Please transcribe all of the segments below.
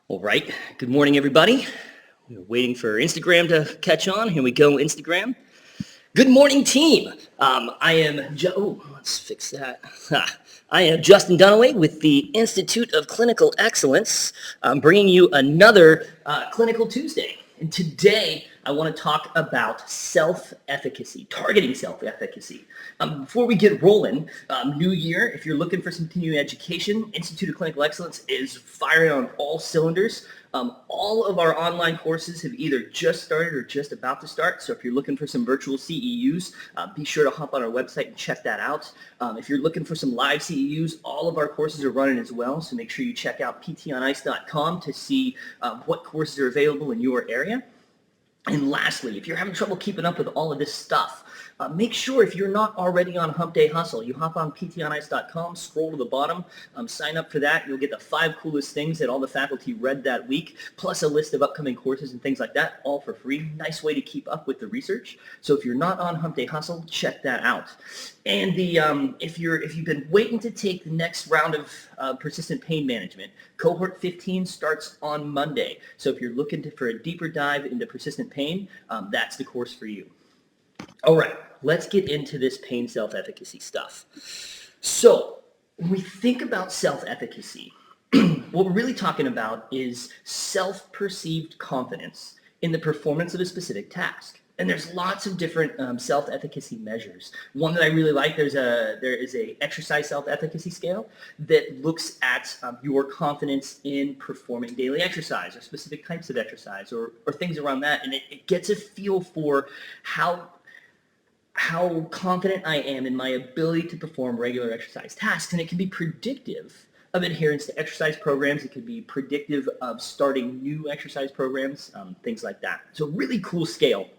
All right. Good morning, everybody. We're waiting for Instagram to catch on. Here we go, Instagram. Good morning, team. Let's fix that. I am Justin Dunaway with the Institute of Clinical Excellence, bringing you another Clinical Tuesday. And today, I want to talk about self-efficacy, targeting self-efficacy. Before we get rolling, new year, if you're looking for some continuing education, Institute of Clinical Excellence is firing on all cylinders. All of our online courses have either just started or just about to start. So if you're looking for some virtual CEUs, be sure to hop on our website and check that out. If you're looking for some live CEUs, all of our courses are running as well. So make sure you check out ptonice.com to see what courses are available in your area. And lastly, if you're having trouble keeping up with all of this stuff, make sure if you're not already on Hump Day Hustle, you hop on ptonice.com, scroll to the bottom, sign up for that. You'll get the 5 coolest things that all the faculty read that week, plus a list of upcoming courses and things like that, all for free. Nice way to keep up with the research. So if you're not on Hump Day Hustle, check that out. And if you've been waiting to take the next round of persistent pain management, cohort 15 starts on Monday. So if you're looking for a deeper dive into persistent pain, that's the course for you. All right, let's get into this pain self-efficacy stuff. So when we think about self-efficacy, what we're really talking about is self-perceived confidence in the performance of a specific task. And there's lots of different self-efficacy measures. One that I really like, there is a exercise self-efficacy scale that looks at your confidence in performing daily exercise or specific types of exercise or things around that. And it gets a feel for how confident I am in my ability to perform regular exercise tasks. And it can be predictive of adherence to exercise programs. It could be predictive of starting new exercise programs, things like that. So really cool scale.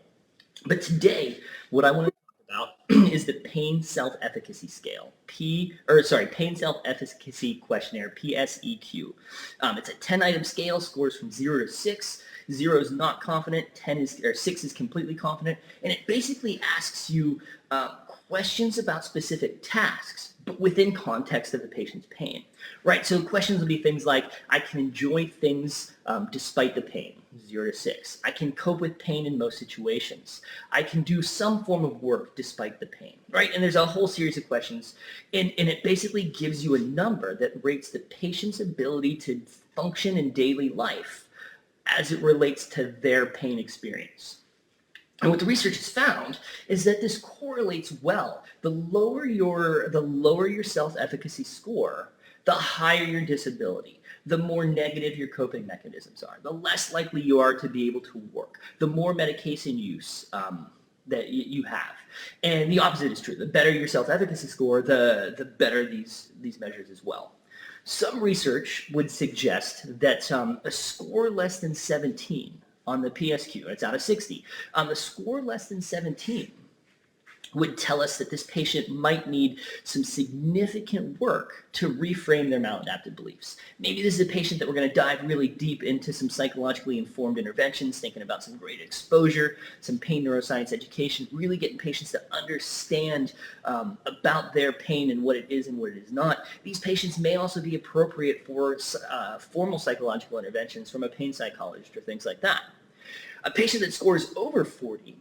But today, what I want to talk about is the pain self-efficacy scale, pain self-efficacy questionnaire, PSEQ. It's a 10-item scale, scores from 0 to 6. 0 is not confident, 6 is completely confident, and it basically asks you questions about specific tasks, but within context of the patient's pain, right? So questions will be things like, I can enjoy things despite the pain, 0 to 6. I can cope with pain in most situations. I can do some form of work despite the pain, right? And there's a whole series of questions, and it basically gives you a number that rates the patient's ability to function in daily life as it relates to their pain experience. And what the research has found is that this correlates well. The lower your self-efficacy score, the higher your disability, the more negative your coping mechanisms are, the less likely you are to be able to work, the more medication use that you have. And the opposite is true. The better your self-efficacy score, the better these measures as well. Some research would suggest that a score less than 17 on the PSQ, it's out of 60, a score less than 17 would tell us that this patient might need some significant work to reframe their maladaptive beliefs. Maybe this is a patient that we're going to dive really deep into some psychologically informed interventions, thinking about some great exposure, some pain neuroscience education, really getting patients to understand about their pain and what it is and what it is not. These patients may also be appropriate for formal psychological interventions from a pain psychologist or things like that. A patient that scores over 40,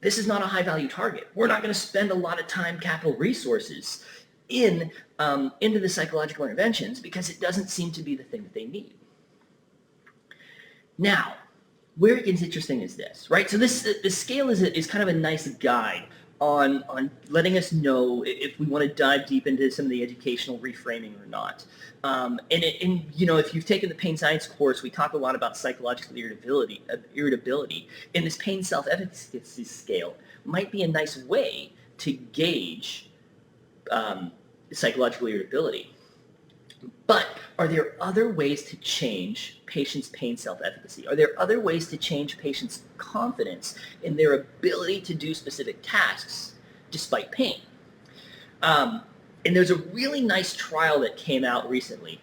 this is not a high-value target. We're not going to spend a lot of time, capital, resources into the psychological interventions because it doesn't seem to be the thing that they need. Now, where it gets interesting is this, right? So the scale is kind of a nice guide on letting us know if we want to dive deep into some of the educational reframing or not. If you've taken the pain science course, we talk a lot about psychological irritability. And this pain self-efficacy scale might be a nice way to gauge psychological irritability. But are there other ways to change patients' pain self-efficacy? Are there other ways to change patients' confidence in their ability to do specific tasks despite pain? And there's a really nice trial that came out recently,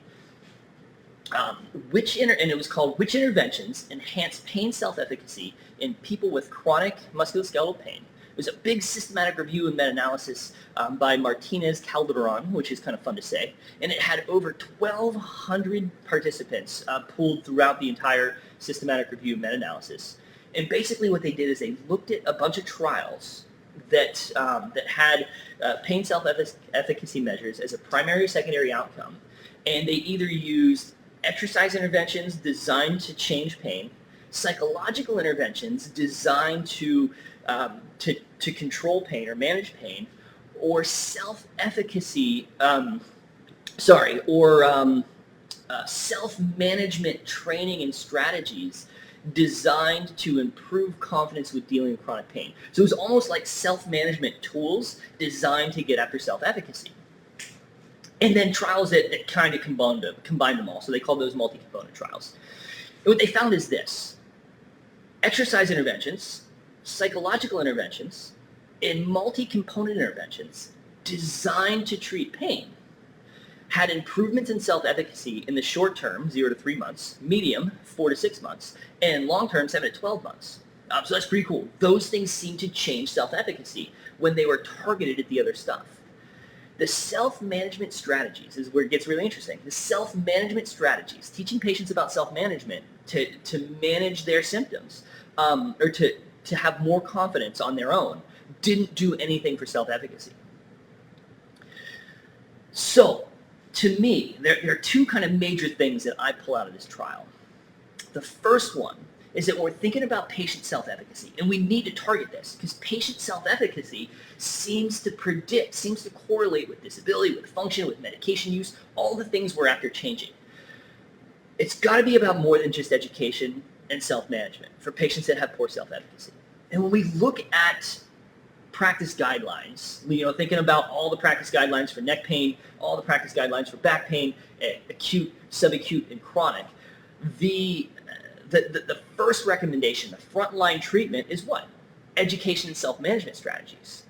and it was called Which Interventions Enhance Pain Self-Efficacy in People with Chronic Musculoskeletal Pain, It was a big systematic review and meta-analysis by Martinez Calderon, which is kind of fun to say, and it had over 1,200 participants pooled throughout the entire systematic review and meta-analysis. And basically what they did is they looked at a bunch of trials that had pain self-efficacy measures as a primary or secondary outcome, and they either used exercise interventions designed to change pain, psychological interventions designed to control pain or manage pain, or self-efficacy, self-management training and strategies designed to improve confidence with dealing with chronic pain. So it was almost like self-management tools designed to get after self-efficacy. And then trials that kind of combined them all. So they called those multi-component trials. And what they found is this: exercise interventions, psychological interventions, and multi-component interventions designed to treat pain had improvements in self-efficacy in the short term, 0 to 3 months, medium, 4 to 6 months, and long term, 7 to 12 months. So that's pretty cool. Those things seem to change self-efficacy when they were targeted at the other stuff. The self-management strategies is where it gets really interesting. The self-management strategies, teaching patients about self-management to manage their symptoms, or to have more confidence on their own, didn't do anything for self-efficacy. So, to me, there are two kind of major things that I pull out of this trial. The first one is that we're thinking about patient self-efficacy, and we need to target this because patient self-efficacy seems to correlate with disability, with function, with medication use, all the things we're after changing. It's got to be about more than just education and self-management for patients that have poor self-efficacy. And when we look at practice guidelines, thinking about all the practice guidelines for neck pain, all the practice guidelines for back pain, acute, subacute, and chronic, the first recommendation, the frontline treatment, is what? Education and self-management strategies.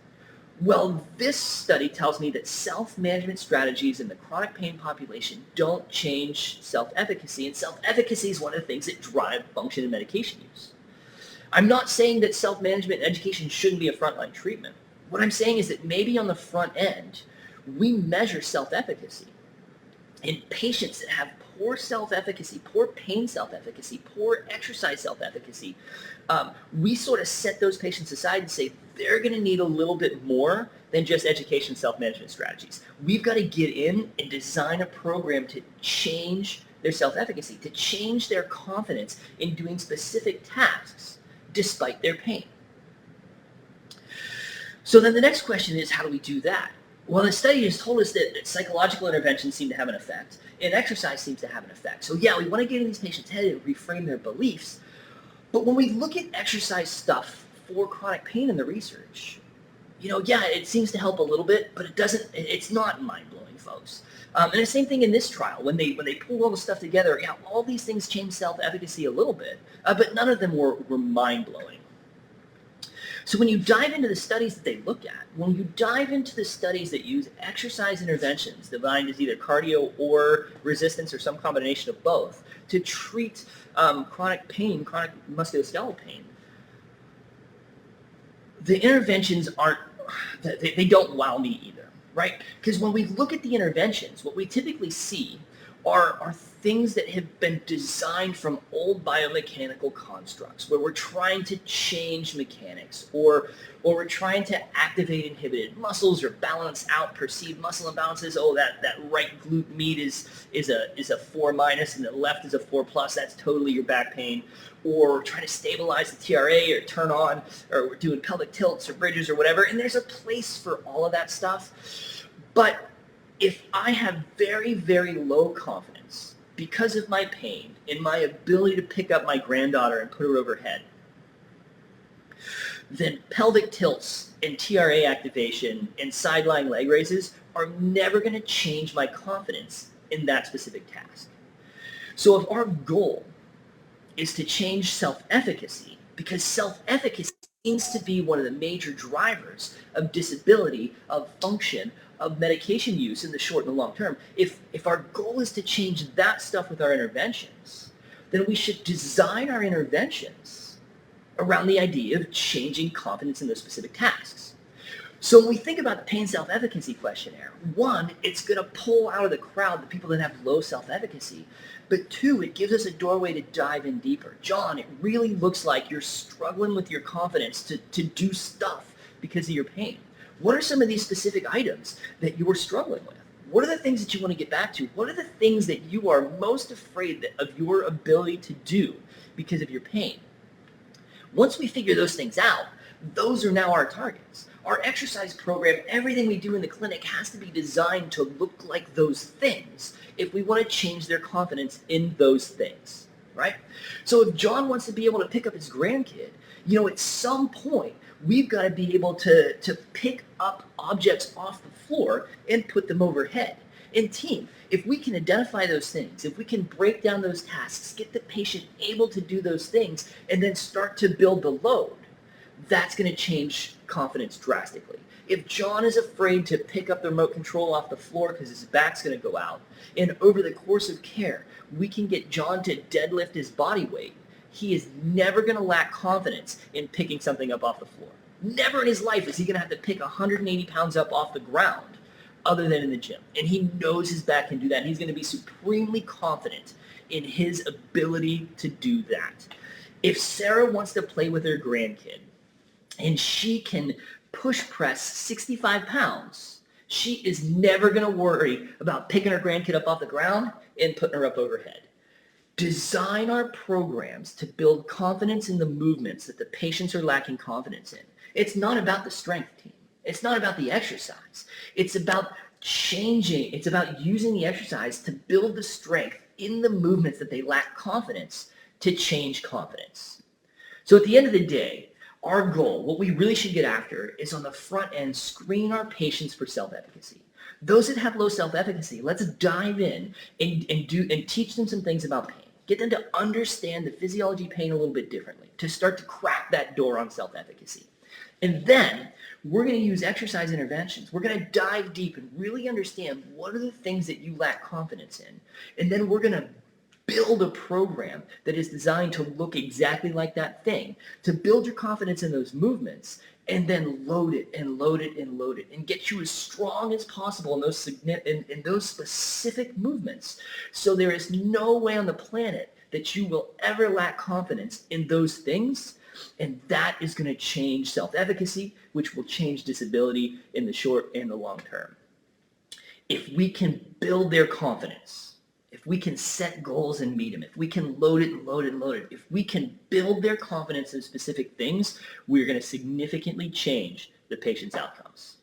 Well, this study tells me that self-management strategies in the chronic pain population don't change self-efficacy, and self-efficacy is one of the things that drive function and medication use. I'm not saying that self-management and education shouldn't be a frontline treatment. What I'm saying is that maybe on the front end, we measure self-efficacy. In patients that have poor self-efficacy, poor pain self-efficacy, poor exercise self-efficacy, we sort of set those patients aside and say they're going to need a little bit more than just education self-management strategies. We've got to get in and design a program to change their self-efficacy, to change their confidence in doing specific tasks despite their pain. So then the next question is, how do we do that? Well, the study has told us that psychological interventions seem to have an effect, and exercise seems to have an effect. So yeah, we want to get in these patients' head and reframe their beliefs. But when we look at exercise stuff for chronic pain in the research, it seems to help a little bit, but it's not mind-blowing, folks. And the same thing in this trial. When they pulled all the stuff together, all these things changed self-efficacy a little bit, but none of them were mind-blowing. So when you dive into the studies that they look at, when you dive into the studies that use exercise interventions defined as either cardio or resistance or some combination of both to treat chronic pain, chronic musculoskeletal pain, the interventions they don't wow me either, right? Because when we look at the interventions, what we typically see are things that have been designed from old biomechanical constructs where we're trying to change mechanics or we're trying to activate inhibited muscles or balance out perceived muscle imbalances. Oh, that right glute med is a 4 minus and the left is a 4 plus. That's totally your back pain. Or trying to stabilize the TRA or turn on, or we're doing pelvic tilts or bridges or whatever. And there's a place for all of that stuff. But if I have very, very low confidence because of my pain in my ability to pick up my granddaughter and put her overhead, then pelvic tilts and TRA activation and side-lying leg raises are never going to change my confidence in that specific task. So if our goal is to change self-efficacy, because self-efficacy seems to be one of the major drivers of disability, of function, of medication use in the short and the long term, if our goal is to change that stuff with our interventions, then we should design our interventions around the idea of changing confidence in those specific tasks. So when we think about the pain self-efficacy questionnaire, one, it's going to pull out of the crowd the people that have low self-efficacy. But two, it gives us a doorway to dive in deeper. John, it really looks like you're struggling with your confidence to do stuff because of your pain. What are some of these specific items that you are struggling with? What are the things that you want to get back to? What are the things that you are most afraid of your ability to do because of your pain? Once we figure those things out, those are now our targets. Our exercise program, everything we do in the clinic has to be designed to look like those things if we want to change their confidence in those things, right? So if John wants to be able to pick up his grandkid, at some point, we've got to be able to pick up objects off the floor and put them overhead. And team, if we can identify those things, if we can break down those tasks, get the patient able to do those things, and then start to build the load, that's going to change confidence drastically. If John is afraid to pick up the remote control off the floor because his back's going to go out, and over the course of care, we can get John to deadlift his body weight, he is never going to lack confidence in picking something up off the floor. Never in his life is he going to have to pick 180 pounds up off the ground other than in the gym. And he knows his back can do that. And he's going to be supremely confident in his ability to do that. If Sarah wants to play with her grandkid and she can push press 65 pounds, she is never going to worry about picking her grandkid up off the ground and putting her up overhead. Design our programs to build confidence in the movements that the patients are lacking confidence in. It's not about the strength team. It's not about the exercise. It's about changing. It's about using the exercise to build the strength in the movements that they lack confidence to change confidence. So at the end of the day, our goal, what we really should get after, is on the front end, screen our patients for self-efficacy. Those that have low self-efficacy, let's dive in and teach them some things about pain. Get them to understand the physiology of pain a little bit differently, to start to crack that door on self-efficacy. And then we're going to use exercise interventions. We're going to dive deep and really understand what are the things that you lack confidence in. And then we're going to build a program that is designed to look exactly like that thing, to build your confidence in those movements, and then load it and load it and load it and get you as strong as possible in those specific movements. So there is no way on the planet that you will ever lack confidence in those things. And that is going to change self-efficacy, which will change disability in the short and the long term. If we can build their confidence, if we can set goals and meet them, if we can load it and load it and load it, if we can build their confidence in specific things, we're going to significantly change the patient's outcomes.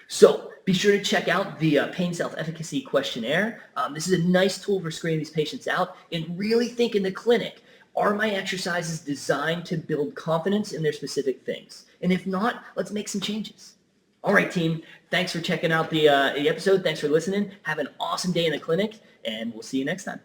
So be sure to check out the pain self-efficacy questionnaire. This is a nice tool for screening these patients out and really think in the clinic, are my exercises designed to build confidence in their specific things? And if not, let's make some changes. All right, team. Thanks for checking out the episode. Thanks for listening. Have an awesome day in the clinic, and we'll see you next time.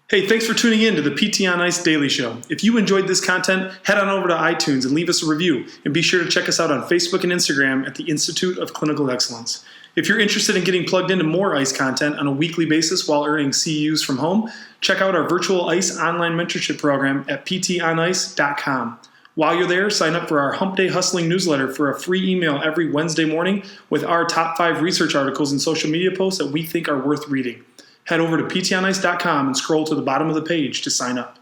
Hey, thanks for tuning in to the PT on Ice Daily Show. If you enjoyed this content, head on over to iTunes and leave us a review. And be sure to check us out on Facebook and Instagram at the Institute of Clinical Excellence. If you're interested in getting plugged into more ICE content on a weekly basis while earning CEUs from home, check out our virtual ICE online mentorship program at ptonice.com. While you're there, sign up for our Hump Day Hustling newsletter for a free email every Wednesday morning with our top 5 research articles and social media posts that we think are worth reading. Head over to ptonice.com and scroll to the bottom of the page to sign up.